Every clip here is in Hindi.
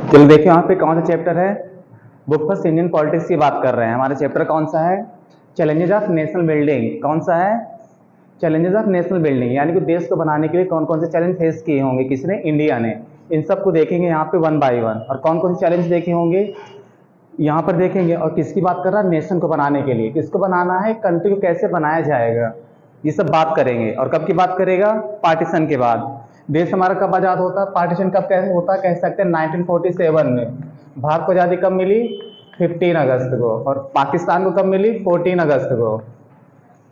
चलो देखिए यहाँ पे कौन सा चैप्टर है। बुक फर्स्ट इंडियन पॉलिटिक्स की बात कर रहे हैं। हमारा चैप्टर कौन सा है? Challenges of national building. कौन सा है? चैलेंजेस ऑफ नेशनल बिल्डिंग, यानी कि देश को बनाने के लिए कौन कौन से चैलेंज फेस किए होंगे, किसने? इंडिया ने। इन सबको देखेंगे यहाँ पे वन बाय वन, और कौन कौन से चैलेंज देखे होंगे यहाँ पर देखेंगे। और किसकी बात कर रहा है? नेशन को बनाने के लिए। किसको बनाना है? कंट्री को कैसे बनाया जाएगा, ये सब बात करेंगे। और कब की बात करेगा? पार्टीशन के बाद। देश हमारा कब आज़ाद होता है? पार्टीशन कब कैसे होता, कह सकते हैं 1947 में। भारत को आज़ादी कब मिली? 15 अगस्त को। और पाकिस्तान को कब मिली? 14 अगस्त को।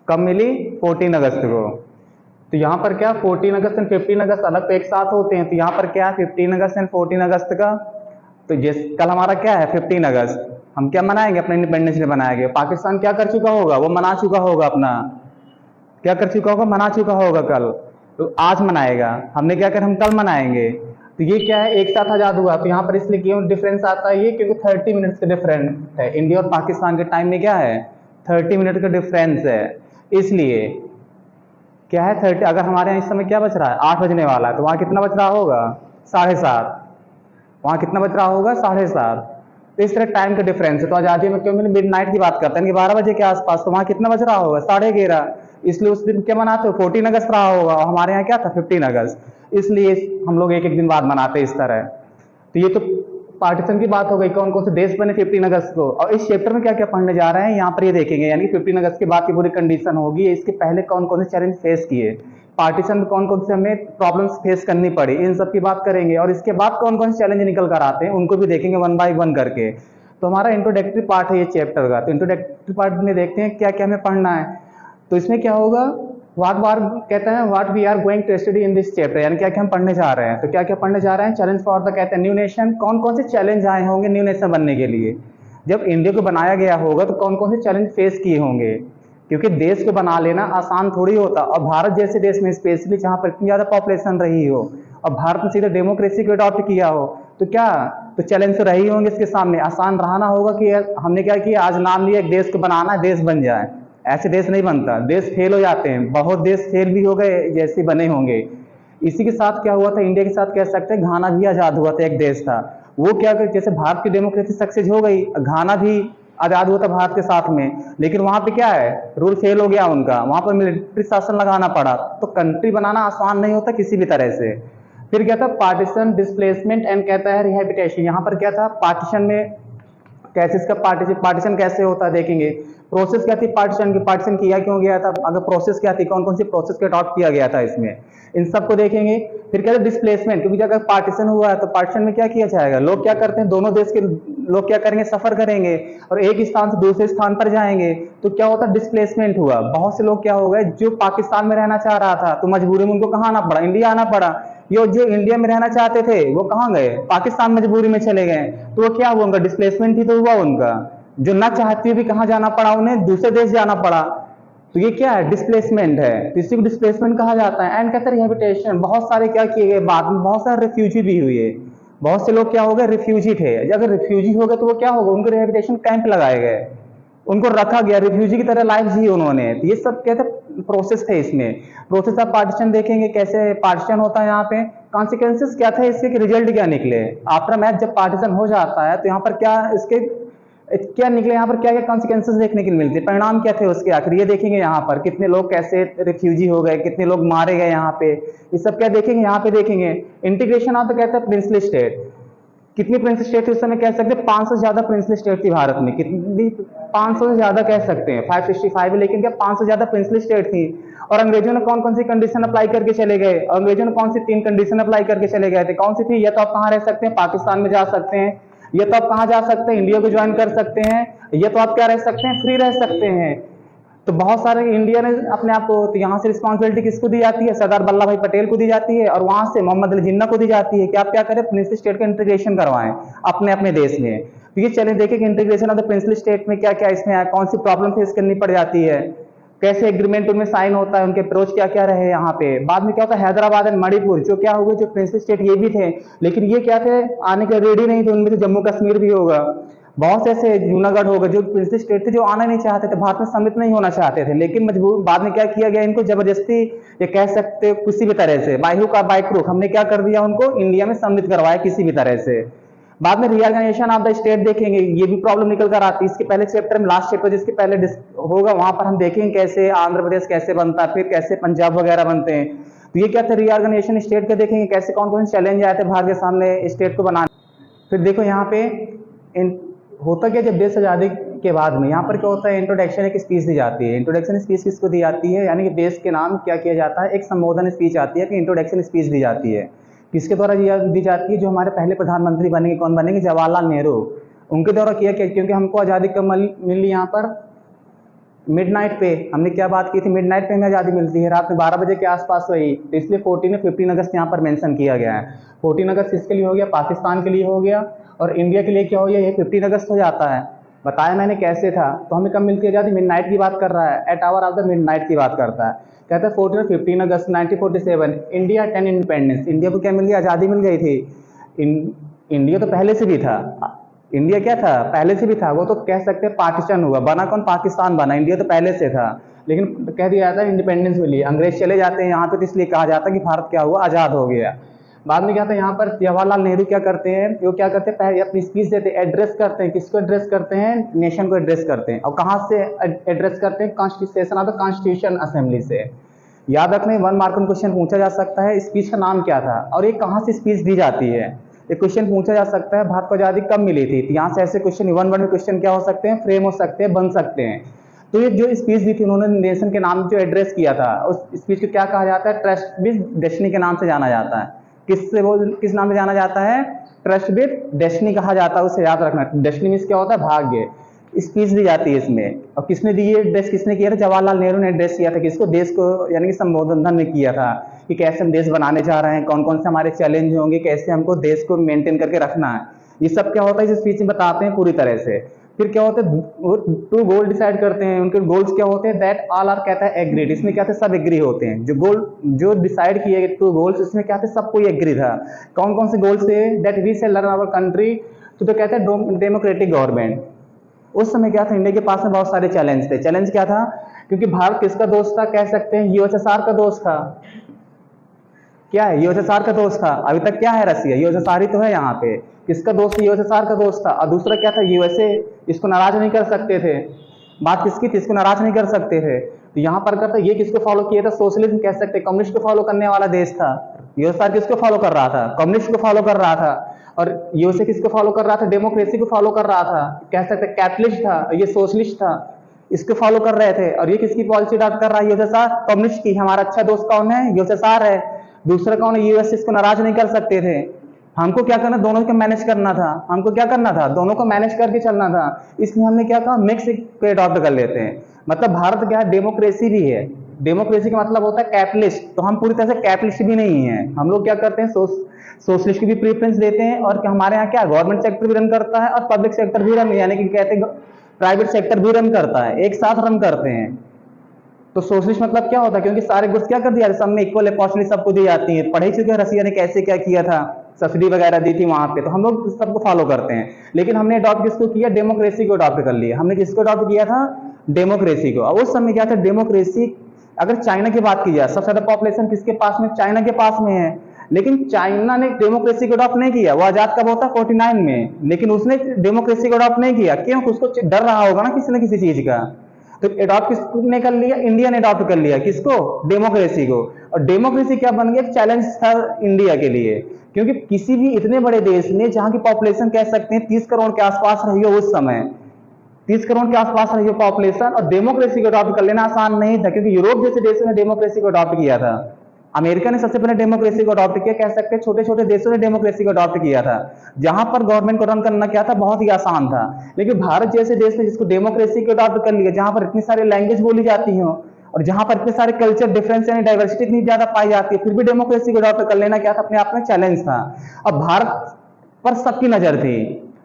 कब मिली? 14 अगस्त को। तो यहाँ पर क्या 14 अगस्त एंड 15 अगस्त अलग तो एक साथ होते हैं, तो यहाँ पर क्या है 15 अगस्त एंड 14 अगस्त का। तो जिस कल हमारा क्या है 15 अगस्त, हम क्या मनाएंगे? अपना इंडिपेंडेंस डे मनाएंगे। पाकिस्तान क्या कर चुका होगा? वो मना चुका होगा अपना, क्या कर चुका होगा? मना चुका होगा कल। तो आज मनाएगा, हमने क्या कर, हम कल मनाएंगे। तो ये क्या है, एक साथ आज़ाद हुआ। तो यहाँ पर इसलिए क्यों डिफरेंस आता है ये, क्योंकि 30 मिनट्स का डिफरेंस है। इंडिया और पाकिस्तान के टाइम में क्या है? 30 मिनट का डिफरेंस है। इसलिए क्या है 30। अगर हमारे यहाँ इस समय क्या बज रहा है? 8 बजने वाला है, तो वहाँ कितना बज रहा होगा? 7:30। वहाँ कितना बज रहा होगा? 7:30। तो इस तरह टाइम का डिफरेंस है। तो आज़ादी में क्यों मिली? मिड नाइट की बात करते हैं कि 12 बजे के आसपास, तो वहाँ कितना बज रहा होगा? 11:30। इसलिए उस दिन क्या मनाते हो? 14 अगस्त रहा होगा, और हमारे यहाँ क्या था? 15 अगस्त। इसलिए हम लोग एक एक दिन बाद मनाते हैं इस तरह। तो ये तो पार्टीशन की बात हो गई, कौन कौन से देश बने 15 अगस्त को। और इस चैप्टर में क्या क्या पढ़ने जा रहे हैं यहाँ पर ये देखेंगे, यानी 15 अगस्त के बाद की पूरी कंडीशन होगी। इसके पहले कौन कौन से चैलेंज फेस किए, पार्टीशन में कौन कौन से हमें प्रॉब्लम्स फेस करनी पड़ी, इन सब की बात करेंगे। और इसके बाद कौन कौन से चैलेंज निकल कर आते हैं उनको भी देखेंगे वन बाय वन करके। तो हमारा इंट्रोडक्टरी पार्ट है ये चैप्टर का। तो इंट्रोडक्टरी पार्ट में देखते हैं क्या क्या हमें पढ़ना है। तो इसमें क्या होगा, व्हाट बार कहते हैं what we are going to study in this chapter, यानी क्या क्या हम पढ़ने जा रहे हैं। तो क्या क्या पढ़ने जा रहे हैं? चैलेंज फॉर द कहते हैं न्यू नेशन। कौन कौन से चैलेंज आए होंगे न्यू नेशन बनने के लिए? जब इंडिया को बनाया गया होगा तो कौन कौन से चैलेंज फेस किए होंगे, क्योंकि देश को बना लेना आसान थोड़ी होता। और भारत जैसे देश में स्पेशली जहाँ पर इतनी ज़्यादा पॉपुलेशन रही हो, और भारत में सीधे डेमोक्रेसी को अडॉप्ट किया हो, तो क्या तो चैलेंज तो रही होंगे इसके सामने। आसान रहना होगा कि हमने क्या किया, आज नाम लिया एक देश को बनाना, देश बन जाए। ऐसे देश नहीं बनता, देश फेल हो जाते हैं। बहुत देश फेल भी हो गए जैसे बने होंगे। इसी के साथ क्या हुआ था, इंडिया के साथ कह सकते हैं घाना भी आज़ाद हुआ था, एक देश था वो। क्या जैसे भारत की डेमोक्रेसी सक्सेस हो गई, घाना भी आज़ाद हुआ था भारत के साथ में, लेकिन वहाँ पे क्या है, रूल फेल हो गया उनका, वहाँ पर मिलिट्री शासन लगाना पड़ा। तो कंट्री बनाना आसान नहीं होता किसी भी तरह से। फिर क्या था, पार्टीशन, डिस्प्लेसमेंट एंड कहता है रिहेबिटेशन। यहाँ पर क्या था, पार्टीशन में कैसे इसका पार्टीशन कैसे होता है देखेंगे। प्रोसेस क्या थी पार्टीशन की, पार्टीशन किया क्यों गया था, अगर प्रोसेस क्या थी, कौन कौन सी प्रोसेस को अडॉप्ट किया गया था इसमें, इन सबको देखेंगे। फिर क्या था, डिस्प्लेसमेंट, क्योंकि अगर पार्टीशन हुआ है तो पार्टीशन में क्या किया जाएगा, लोग क्या करते हैं, दोनों देश के लोग क्या करेंगे, सफर करेंगे और एक स्थान से दूसरे स्थान पर जाएंगे। तो क्या होता है, डिस्प्लेसमेंट हुआ। बहुत से लोग क्या हो गए, जो पाकिस्तान में रहना चाह रहा था तो मजबूरी में उनको कहाँ आना पड़ा, इंडिया आना पड़ा। ये जो इंडिया में रहना चाहते थे वो कहाँ गए, पाकिस्तान मजबूरी में चले गए। तो वो क्या हुआ, उनका डिस्प्लेसमेंट ही तो हुआ उनका। जो ना चाहते हुए भी कहाँ जाना पड़ा, उन्हें दूसरे देश जाना पड़ा। तो ये क्या है, डिस्प्लेसमेंट है। तो इसी को डिस्प्लेसमेंट कहा जाता है। एंड कहते हैं रिहेबिटेशन, बहुत सारे क्या किए गए बाद में, बहुत सारे रिफ्यूजी भी हुए। बहुत से लोग क्या हो गए, रिफ्यूजी थे। अगर रिफ्यूजी हो गए तो वो क्या होगा, उनको रिहेबिटेशन कैंप लगाए गए, उनको रखा गया, रिफ्यूजी की तरह लाइफ जी उन्होंने। तो ये सब कहते प्रोसेस थे इसमें। प्रोसेस ऑफ पार्टीशन देखेंगे कैसे पार्टीशन होता है। यहाँ पे कॉन्सिक्वेंसेस क्या थे इसके, रिजल्ट क्या निकले आफ्टर मैच, जब पार्टीशन हो जाता है तो यहाँ पर क्या इसके क्या निकले, यहाँ पर क्या क्या कॉन्सिक्वेंसेस देखने के लिए मिलते हैं, परिणाम क्या थे उसके आखिर, ये देखेंगे। यहाँ पर कितने लोग कैसे रिफ्यूजी हो गए, कितने लोग मारे गए यहाँ पे, ये सब क्या देखेंगे यहाँ पे देखेंगे। इंटीग्रेशन ऑफ तो कहते हैं प्रिंसली स्टेट, कितनी प्रिंस स्टेट थी उस समय, कह सकते हैं 500 से ज्यादा प्रिंसली स्टेट थी भारत में। कितनी, 500 से ज्यादा कह सकते हैं, 565 है, लेकिन क्या 500 से ज्यादा प्रिंसली स्टेट थी। और अंग्रेजों ने कौन कौन सी कंडीशन अप्लाई करके चले गए, अंग्रेजों ने कौन सी 3 कंडीशन अप्लाई करके चले गए थे, कौन सी थी, या तो आप कहाँ रह सकते हैं, पाकिस्तान में जा सकते हैं, या तो आप कहाँ जा सकते हैं, इंडिया को ज्वाइन कर सकते हैं, या तो आप क्या रह सकते हैं, फ्री रह सकते हैं। तो बहुत सारे इंडिया ने अपने आप को, तो यहाँ से रिस्पॉन्सिबिलिटी किसको दी जाती है, सरदार वल्लभ भाई पटेल को दी जाती है, और वहां से मोहम्मद अली जिन्ना को दी जाती है कि आप क्या करें, प्रिंसली स्टेट का इंटीग्रेशन करवाएं अपने अपने देश में। तो ये चलें देखें कि integration of the princely state में क्या क्या इसमें है, कौन सी प्रॉब्लम फेस करनी पड़ जाती है, कैसे एग्रीमेंट उनमें साइन होता है, उनके अप्रोच क्या क्या रहे यहाँ पे। बाद में क्या होता है, हैदराबाद एंड मणिपुर जो क्या हो गए, जो प्रिंसली स्टेट ये भी थे, लेकिन ये क्या थे, आने के रेडी नहीं थे, उनमें से जम्मू कश्मीर भी होगा। बहुत से ऐसे जूनागढ़ होगा जो प्रिंसली स्टेट थे, जो आना नहीं चाहते थे, भारत में सम्मिलित नहीं होना चाहते थे, लेकिन मजबूर बाद में क्या किया गया, इनको जबरदस्ती, ये कह सकते किसी भी तरह से बाई हुक और बाई क्रूक हमने क्या कर दिया, उनको इंडिया में सम्मिलित करवाया किसी भी तरह से। बाद में रीऑर्गेनाइजेशन ऑफ द स्टेट देखेंगे, ये भी प्रॉब्लम निकल कर आती है। इसके पहले चैप्टर में, लास्ट चैप्टर जिसके पहले होगा, वहां पर हम देखेंगे कैसे आंध्र प्रदेश कैसे बनता है, फिर कैसे पंजाब वगैरह बनते हैं। तो ये क्या था, रीऑर्गेनाइजेशन स्टेट के देखेंगे कैसे कौन कौन से चैलेंज आए थे भारत के सामने स्टेट को बनाने। फिर देखो यहाँ पे होता क्या, जब देश आजादी के बाद में यहाँ पर क्या होता है, इंट्रोडक्शन एक स्पीच दी जाती है। इंट्रोडक्शन स्पीच किसको दी जाती है, यानी कि देश के नाम क्या किया जाता है, एक संबोधन स्पीच आती है कि इंट्रोडक्शन स्पीच दी जाती है। किसके द्वारा दी जाती है, जो हमारे पहले प्रधानमंत्री बनेंगे, कौन बनेंगे, जवाहरलाल नेहरू, उनके द्वारा किया। क्योंकि हमको आज़ादी कब मिली, यहाँ पर मिडनाइट पे, हमने क्या बात की थी, मिडनाइट पे हमें आज़ादी मिलती है, रात में 12 बजे के आसपास हुई। तो इसलिए 15 अगस्त यहाँ पर मेंशन किया गया है। 14 अगस्त किसके लिए हो गया, पाकिस्तान के लिए हो गया, और इंडिया के लिए क्या हो गया, ये 15 अगस्त हो जाता है। बताया मैंने कैसे था। तो हमें कब मिलती है आज़ादी, मिडनाइट की बात कर रहा है, at hour of the midnight की बात करता है। कहता है 15 अगस्त 1947 इंडिया 10 इंडिपेंडेंस, इंडिया को क्या मिल गई, आज़ादी मिल गई थी। इंडिया तो पहले से भी था, इंडिया क्या था, पहले से भी था। वो तो कह सकते हैं पार्टीशन हुआ, बना कौन, पाकिस्तान बना, इंडिया तो पहले से था। लेकिन कह दिया जाता है इंडिपेंडेंस मिली, अंग्रेज चले जाते हैं यहाँ पे, तो इसलिए कहा जाता है कि भारत क्या हुआ, आज़ाद हो गया। बाद में क्या था, यहाँ पर जवाहरलाल नेहरू क्या करते हैं, वो क्या करते हैं, पहले अपनी स्पीच देते हैं, एड्रेस करते हैं। किसको एड्रेस करते हैं, नेशन को एड्रेस करते हैं। और कहाँ से एड्रेस करते हैं, constitution of the constitution assembly से। याद रखना, 1 मार्क में क्वेश्चन पूछा जा सकता है, स्पीच का नाम क्या था और ये कहाँ से स्पीच दी जाती है। ये क्वेश्चन पूछा जा सकता है, भारत को आज़ादी कब मिली थी। तो यहाँ से ऐसे क्वेश्चन 1 वर्ड में क्वेश्चन क्या हो सकते हैं, फ्रेम हो सकते हैं, बन सकते हैं। तो ये जो स्पीच दी थी उन्होंने, नेशन के नाम जो एड्रेस किया था, उस स्पीच को क्या कहा जाता है, ट्रस्ट विद डेस्टिनी के नाम से जाना जाता है। किस नाम से जाना जाता है, ट्रस्ट विद डेस्टिनी कहा जाता है, उसे याद रखना। डेस्टिनी मींस क्या होता है, भाग्य। स्पीच दी जाती है इसमें। और किसने दी है एड्रेस, किसने किया था, जवाहरलाल नेहरू ने एड्रेस किया था। किसको, देश को, यानी कि संबोधन में किया था कि कैसे हम देश बनाने जा रहे हैं, कौन कौन से हमारे चैलेंज होंगे, कैसे हमको देश को मेंटेन करके रखना है। ये सब क्या होता है इस स्पीच में बताते हैं पूरी तरह से। फिर क्या होता है, वो 2 गोल डिसाइड करते हैं। उनके गोल्स क्या होते हैं, दैट ऑल आर कहता है एग्रीड। इसमें क्या थे, सब एग्री होते हैं। जो गोल जो डिसाइड किए गए 2 गोल्स, इसमें क्या थे, सब कोई एग्री था। कौन कौन से गोल्स थे, that we shall learn our country, तो कहते हैं डेमोक्रेटिक गवर्नमेंट। उस समय क्या था, इंडिया के पास में बहुत सारे चैलेंज थे। चैलेंज क्या था, क्योंकि भारत किसका दोस्त था, कह सकते हैं यूएसएसआर का दोस्त था। क्या है, यूएसएसआर का दोस्त था। अभी तक क्या है, रसिया, यूएसएसआर ही तो है यहाँ पे। किसका दोस्त, यूएसएसआर का दोस्त था। और दूसरा क्या था, यूएसए, इसको नाराज नहीं कर सकते थे। बात किसकी थी, इसको नाराज नहीं कर सकते थे। तो यहाँ पर करता, ये किसको फॉलो किया था, सोशलिज्म कह सकते, कम्युनिस्ट को फॉलो करने वाला देश था। यूएसएसआर किसको फॉलो कर रहा था, कम्युनिस्ट को फॉलो कर रहा था। और यूएसए किसको फॉलो कर रहा था, डेमोक्रेसी को फॉलो कर रहा था, कह सकते कैपिटलिस्ट था, ये सोशलिस्ट था, इसको फॉलो कर रहे थे। और ये किसकी पॉलिसी अडॉप्ट कर रहा है, यूएसएसआर, कम्युनिस्ट की। हमारा अच्छा दोस्त कौन है, यूएसएसआर है। दूसरा कौन है, यूएस, इसको नाराज नहीं कर सकते थे। हमको क्या करना, दोनों को मैनेज करना था। हमको क्या करना था, दोनों को मैनेज करके चलना था। इसलिए हमने क्या कहा, मिक्स को अडॉप्ट कर लेते हैं। मतलब भारत क्या है, डेमोक्रेसी भी है। डेमोक्रेसी का मतलब होता है कैपिटलिस्ट, तो हम पूरी तरह से कैपिटलिस्ट भी नहीं है। हम लोग क्या करते हैं, सोशलिस्ट की भी प्रेफरेंस देते हैं। और हमारे यहाँ क्या, गवर्नमेंट सेक्टर भी रन करता है और पब्लिक सेक्टर भी रन, यानी कि कहते हैं प्राइवेट सेक्टर भी रन करता है, एक साथ रन करते हैं। तो सोशलिस्ट मतलब क्या होता है, क्योंकि सारे गुड्स क्या कर दिया, सब में इक्वल अपॉर्चुनिटी सबको दी जाती है। पढ़े चुके हैं, रसिया ने कैसे क्या किया था, सब्सिडी वगैरह दी थी वहां पे, तो हम लोग सबको फॉलो करते हैं। लेकिन हमने अडॉप्ट किसको किया, डेमोक्रेसी को अडॉप्ट कर लिया। हमने किसको अडॉप्ट किया था, डेमोक्रेसी को। और उस समय क्या था, डेमोक्रेसी, अगर चाइना की बात की जाए, सबसे ज्यादा पॉपुलेशन किसके पास में, चाइना के पास में है। लेकिन चाइना ने डेमोक्रेसी को अडॉप्ट नहीं किया। वो आजाद कब होता, 49 में, लेकिन उसने डेमोक्रेसी को अडॉप्ट नहीं किया। क्यों, उसको डर रहा होगा ना किसी न किसी चीज का। तो अडॉप्ट किसने कर लिया, इंडिया ने अडॉप्ट कर लिया। किसको, डेमोक्रेसी को। और डेमोक्रेसी क्या बन गया, चैलेंज था इंडिया के लिए। क्योंकि किसी भी इतने बड़े देश में, जहां की पॉपुलेशन कह सकते हैं 30 करोड़ के आसपास रही हो उस समय, 30 करोड़ के आसपास रही हो पॉपुलेशन, और डेमोक्रेसी को अडॉप्ट कर लेना आसान नहीं था। क्योंकि यूरोप जैसे देशों ने डेमोक्रेसी को अडॉप्ट किया था, अमेरिका ने सबसे पहले डेमोक्रेसी को अडॉप्ट किया, कह सकते हैं छोटे छोटे देशों ने डेमोक्रेसी को अडॉप्ट किया था, जहां पर गवर्नमेंट को रन करना क्या था, बहुत ही आसान था। लेकिन भारत जैसे देश ने जिसको डेमोक्रेसी को अडॉप्ट कर लिया, जहां पर इतनी सारी लैंग्वेज बोली जाती हो और जहां पर इतने सारे कल्चर डिफरेंस यानी डाइवर्सिटी इतनी ज्यादा पाई जाती है, फिर भी डेमोक्रेसी को अडॉप्ट कर लेना क्या था, अपने आप में चैलेंज था। अब भारत पर सबकी नजर थी,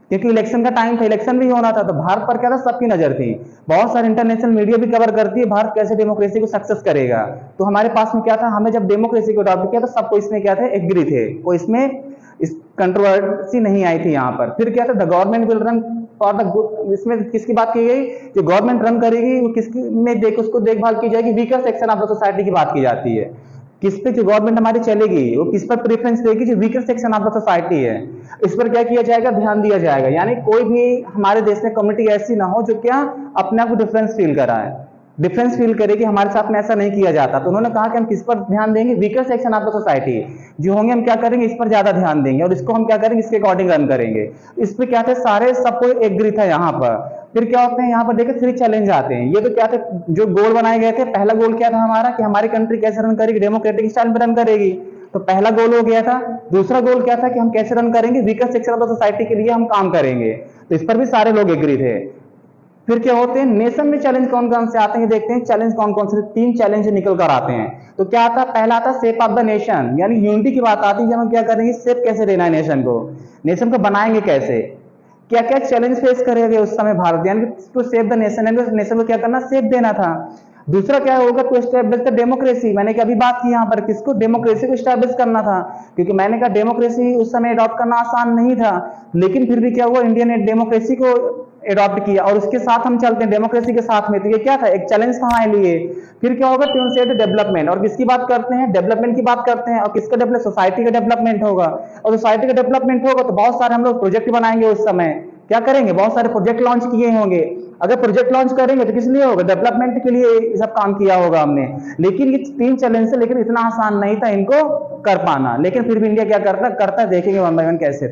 क्योंकि इलेक्शन का टाइम था, इलेक्शन भी होना था, तो भारत पर क्या था, सबकी नजर थी। बहुत सारे इंटरनेशनल मीडिया भी कवर करती है भारत कैसे डेमोक्रेसी को सक्सेस करेगा। तो हमारे पास में क्या था, हमें जब डेमोक्रेसी को अडॉप्ट किया तो सबको इसमें क्या थे, एग्री थे, कोई इसमें इस कंट्रोवर्सी नहीं आई थी यहाँ पर। फिर क्या था, the government will run for the good, इसमें किसकी बात की गई, जो गवर्नमेंट रन करेगी वो किसकी में देख उसको देखभाल की जाएगी, weaker section of the society की बात की जाती है। किस पे जो गवर्नमेंट हमारी चलेगी वो किस पर प्रेफरेंस देगी, जो weaker section of the society है इस पर क्या किया जाएगा, ध्यान दिया जाएगा। यानी कोई भी हमारे देश में कम्युनिटी ऐसी ना हो जो क्या अपने आप को डिफरेंस फील कराए, डिफरेंस फील करे कि हमारे साथ में ऐसा नहीं किया जाता। तो उन्होंने कहा कि हम किस पर ध्यान देंगे, weaker section of the society जो होंगे हम क्या करेंगे, इस पर ज्यादा ध्यान देंगे और इसको हम क्या करेंगे, इसके अकॉर्डिंग रन करेंगे। इस पर क्या थे, सारे सबको एग्री था यहाँ पर। फिर क्या होते हैं यहाँ पर देखिए 3 चैलेंज आते हैं। ये तो क्या थे, जो गोल बनाए गए थे, पहला गोल क्या था हमारा कि हमारी कंट्री कैसे रन करेगी, डेमोक्रेटिक स्टाइल में रन करेगी, तो पहला गोल हो गया था। दूसरा गोल क्या था कि हम कैसे रन करेंगे, weaker section of the society के लिए हम काम करेंगे, तो इस पर भी सारे लोग एग्री थे। फिर क्या होते हैं नेशन में चैलेंज कौन कौन से आते हैं, देखते हैं चैलेंज कौन कौन से, 3 चैलेंज निकल कर आते हैं। तो क्या आता, पहला आता शेप ऑफ द नेशन, यानी यूनिटी की बात आती है, हम क्या करेंगे, शेप कैसे देना है नेशन को बनाएंगे कैसे, क्या क्या चैलेंज फेस करेंगे उस समय भारत, यानी टू सेव द नेशन, यानी नेशन को क्या करना, सेफ देना था। दूसरा क्या होगा, टू एस्टैब्लिश द डेमोक्रेसी, मैंने क्या अभी बात की यहाँ पर, किसको, डेमोक्रेसी को एस्टैब्लिश करना था, क्योंकि मैंने कहा डेमोक्रेसी उस समय अडॉप्ट करना आसान नहीं था, लेकिन फिर भी क्या हुआ, इंडिया ने डेमोक्रेसी को अडॉप्ट किया और उसके साथ हम चलते हैं डेमोक्रेसी के साथ में। तो ये क्या था, एक चैलेंज था हमारे लिए। फिर क्या होगा, टू इंसेट डेवलपमेंट, और किसकी बात करते हैं, डेवलपमेंट की बात करते हैं, और किसका डेवलप, सोसाइटी का डेवलपमेंट होगा, और सोसाइटी का डेवलपमेंट होगा तो बहुत सारे हम लोग प्रोजेक्ट बनाएंगे उस समय, क्या करेंगे, बहुत सारे प्रोजेक्ट लॉन्च किए होंगे। अगर प्रोजेक्ट लॉन्च करेंगे तो किस लिए होगा, डेवलपमेंट के लिए ये सब काम किया होगा हमने। लेकिन ये 3 चैलेंज से, लेकिन इतना आसान नहीं था इनको कर पाना, लेकिन फिर भी इंडिया क्या करता है, देखेंगे वन बाय वन कैसे।